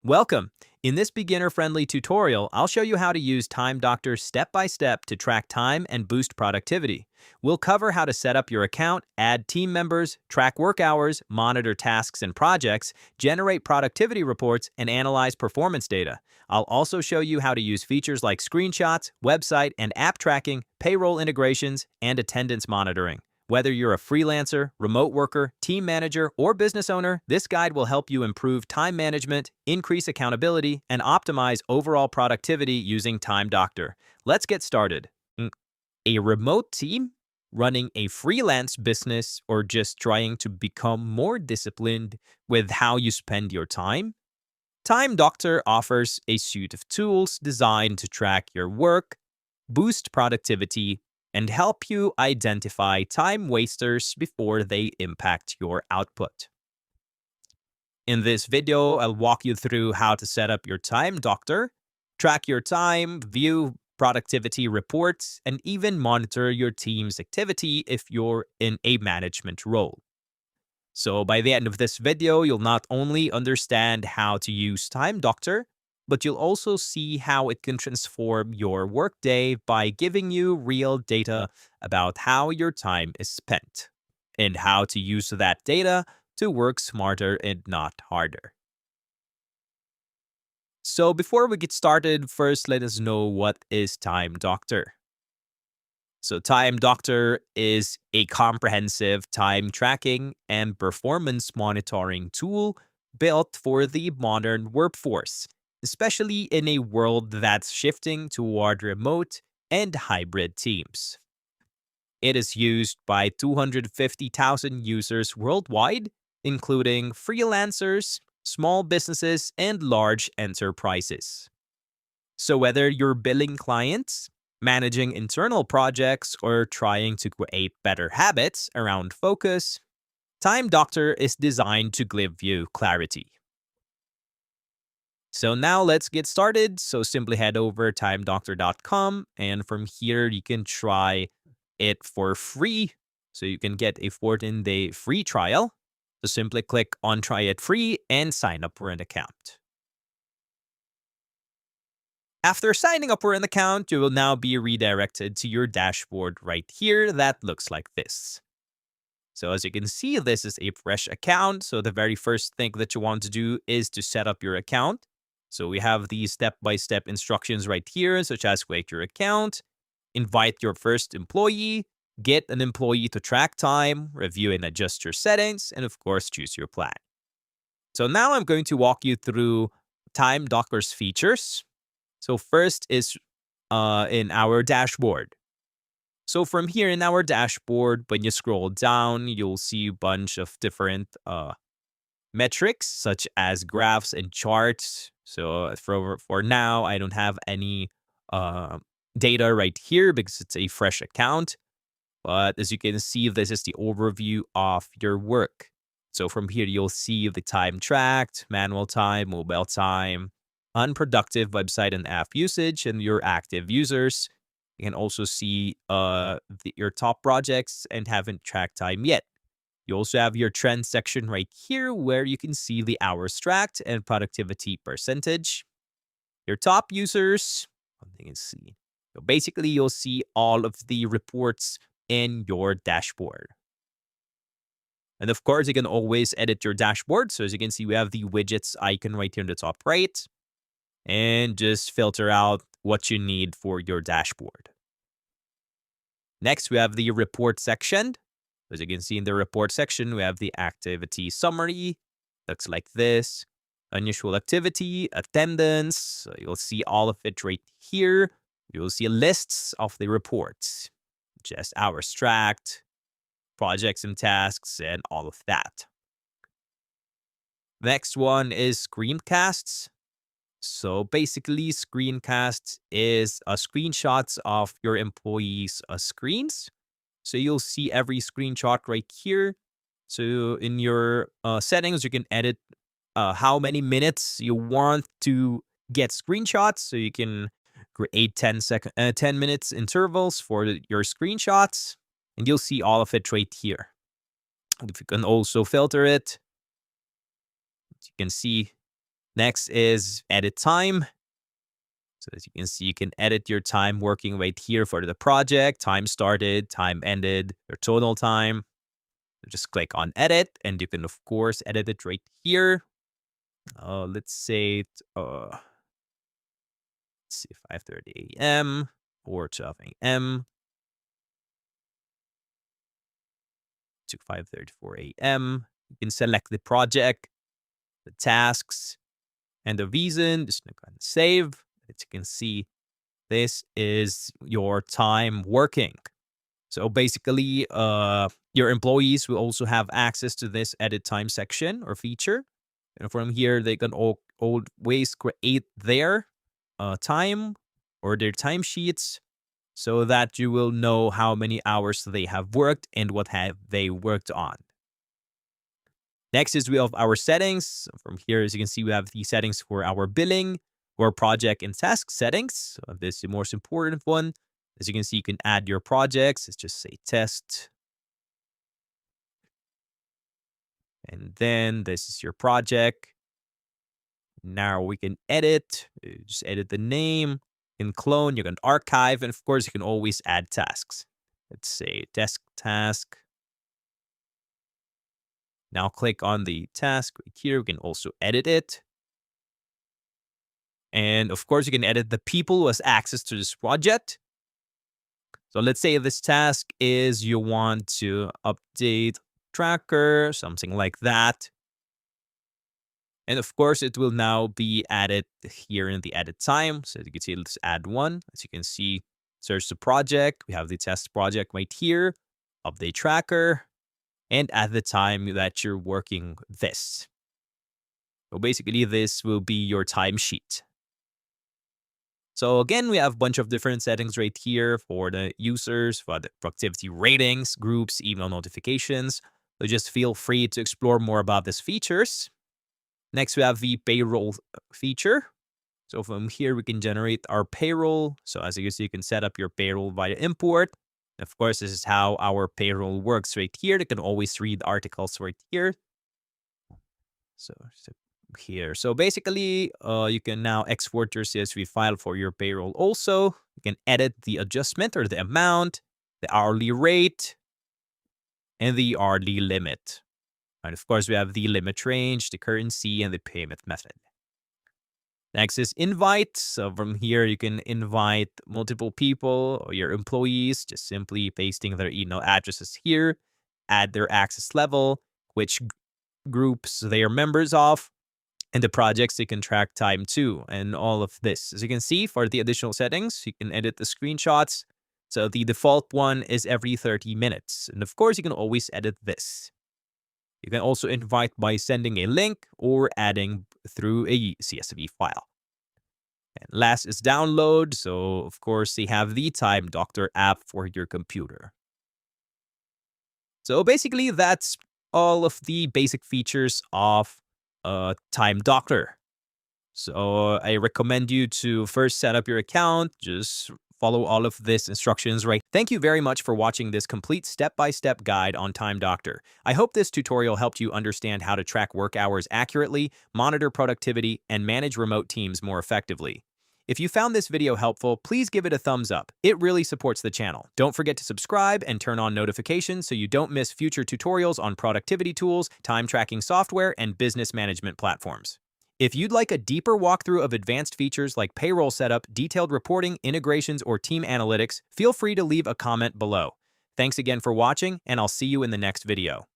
Welcome! In this beginner-friendly tutorial, I'll show you how to use Time Doctor step by step to track time and boost productivity. We'll cover how to set up your account, add team members, track work hours, monitor tasks and projects, generate productivity reports, and analyze performance data. I'll also show you how to use features like screenshots, website and app tracking, payroll integrations, and attendance monitoring. Whether you're a freelancer, remote worker, team manager, or business owner, this guide will help you improve time management, increase accountability, and optimize overall productivity using Time Doctor. Let's get started. A remote team, running a freelance business, or just trying to become more disciplined with how you spend your time? Time Doctor offers a suite of tools designed to track your work, boost productivity, and help you identify time wasters before they impact your output. In this video, I'll walk you through how to set up your Time Doctor, track your time, view productivity reports, and even monitor your team's activity if you're in a management role. So by the end of this video, you'll not only understand how to use Time Doctor, but you'll also see how it can transform your workday by giving you real data about how your time is spent and how to use that data to work smarter and not harder. So before we get started, first let us know what is Time Doctor. So Time Doctor is a comprehensive time tracking and performance monitoring tool built for the modern workforce, especially in a world that's shifting toward remote and hybrid teams. It is used by 250,000 users worldwide, including freelancers, small businesses, and large enterprises. So whether you're billing clients, managing internal projects, or trying to create better habits around focus, Time Doctor is designed to give you clarity. So now let's get started. So simply head over timedoctor.com, and from here you can try it for free. So you can get a 14-day free trial. So simply click on try it free and sign up for an account. After signing up for an account, you will now be redirected to your dashboard right here that looks like this. So as you can see, this is a fresh account. So the very first thing that you want to do is to set up your account. So we have these step-by-step instructions right here, such as create your account, invite your first employee, get an employee to track time, review and adjust your settings, and of course, choose your plan. So now I'm going to walk you through Time Doctor's features. So first is in our dashboard. So from here in our dashboard, when you scroll down, you'll see a bunch of different metrics such as graphs and charts. So for now, I don't have any data right here because it's a fresh account. But as you can see, this is the overview of your work. So from here, you'll see the time tracked, manual time, mobile time, unproductive website and app usage, and your active users. You can also see your top projects and haven't tracked time yet. You also have your trend section right here where you can see the hours tracked and productivity percentage. Your top users, you can see. So basically, you'll see all of the reports in your dashboard. And of course, you can always edit your dashboard. So as you can see, we have the widgets icon right here in the top right. And just filter out what you need for your dashboard. Next, we have the report section. As you can see in the report section, we have the activity summary. Looks like this. Unusual activity, attendance. So you'll see all of it right here. You'll see lists of the reports. Just hours tracked, projects and tasks, and all of that. Next one is screencasts. So basically, screencasts is screenshots of your employees' screens. So you'll see every screenshot right here. So in your settings, you can edit how many minutes you want to get screenshots. So you can create 10 minutes intervals for your screenshots. And you'll see all of it right here. If you can also filter it, you can see Next is edit time. So as you can see, you can edit your time working right here for the project, time started, time ended, your total time. Just click on edit and you can of course edit it right here. Let's say, let's see, 5:30 a.m. or 12 a.m. to 5:34 a.m. You can select the project, the tasks, and the reason. Just click on save. As you can see, this is your time working. So basically, your employees will also have access to this edit time section or feature. And from here, they can always create their time or their timesheets so that you will know how many hours they have worked and what have they worked on. Next is we have our settings. From here, as you can see, we have the settings for our billing, or project and task settings. So this is the most important one. As you can see, you can add your projects. Let's just say test. And then this is your project. Now we can edit. Just edit the name. You can clone, you can archive, and of course, you can always add tasks. Let's say desk task. Now click on the task right here. We can also edit it. And of course, you can edit the people who has access to this project. So let's say this task is you want to update tracker, something like that. And of course, it will now be added here in the edit time. So you can see, let's add one. As you can see, search the project. We have the test project right here, update tracker, and at the time that you're working this. So basically, this will be your timesheet. So again, we have a bunch of different settings right here for the users, for the productivity ratings, groups, email notifications. So just feel free to explore more about these features. Next, we have the payroll feature. So from here, we can generate our payroll. So as you can see, you can set up your payroll via import. Of course, this is how our payroll works right here. You can always read articles right here. So here. So basically, you can now export your CSV file for your payroll also. You can edit the adjustment or the amount, the hourly rate, and the hourly limit. And of course, we have the limit range, the currency, and the payment method. Next is invite. So from here, you can invite multiple people or your employees, just simply pasting their email addresses here, add their access level, which groups they are members of, and the projects they can track time to, and all of this. As you can see, for the additional settings, you can edit the screenshots. So the default one is every 30 minutes. And of course, you can always edit this. You can also invite by sending a link or adding through a CSV file. And last is download. So of course, they have the Time Doctor app for your computer. So basically, that's all of the basic features of Time Doctor. So I recommend you to first set up your account, just follow all of these instructions right. Thank you very much for watching this complete step-by-step guide on Time Doctor. I hope this tutorial helped you understand how to track work hours accurately, monitor productivity, and manage remote teams more effectively. If you found this video helpful, please give it a thumbs up. It really supports the channel. Don't forget to subscribe and turn on notifications so you don't miss future tutorials on productivity tools, time tracking software, and business management platforms. If you'd like a deeper walkthrough of advanced features like payroll setup, detailed reporting, integrations, or team analytics, feel free to leave a comment below. Thanks again for watching, and I'll see you in the next video.